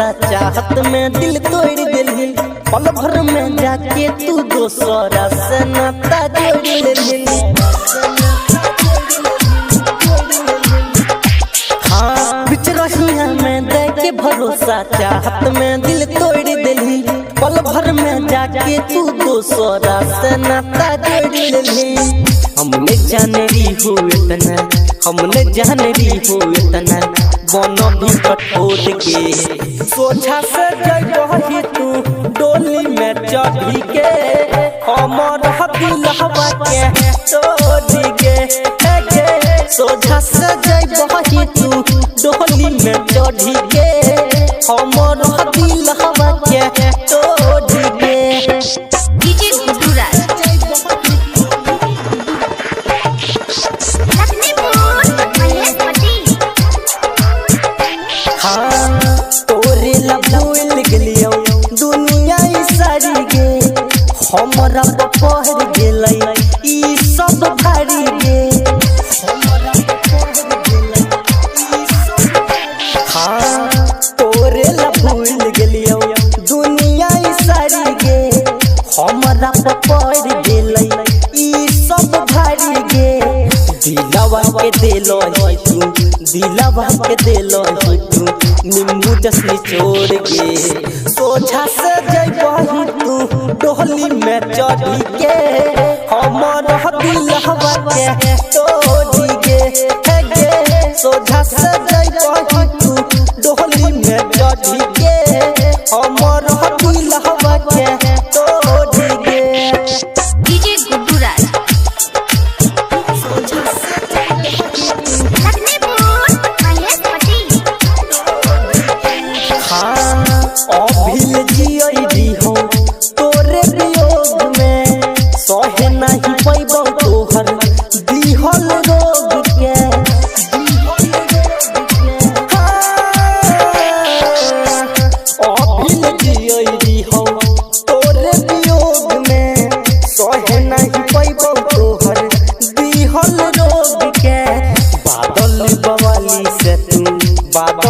भरोसा चाहत में दिल तोड़ दिली, पल भर में जाके तू दोसरा से नाता जोड़ दिली। हाँ बिच रहिया में दे के भरोसा चाहत में दिल तोड़ दिली, पल भर में जाके तू दोसरा से नाता जोड़ दिली। हमने जाने री हो इतना, हमने जाने री हो इतना, बनो भी कठोर के सोचा से जगही तू डोली में चढ़ी के, हमर दिल हवा के तोड़ के सोचा से जगही तू डोली में चढ़ी के, हमर दिल हवा के तोड़ के। हमरा पहर गेलै ई सब भारी गे, हाँ तोरे ला भूल गेलियो दुनिया ई सारी गे, हमरा पहर गेलै ई सब भारी गे। दिलवा के देलो तू, दिलवा के देलो तू, नींबू जसनी छोड़ के सोझा से जइबही तू डोली में चढ़ी के, हमर दिल हवा के तोड़ के सोझा से जइबही तू डोली में चढ़ी के, हमर दिल हवा के तोड़ के। सहे नहीं पैबो तोहर दिहल रोग के, अभिल जियरी हो तोरे वियोग में, सहे नहीं पैबो तोहर दिहल रोग के। बादल बवाली से तू, बादल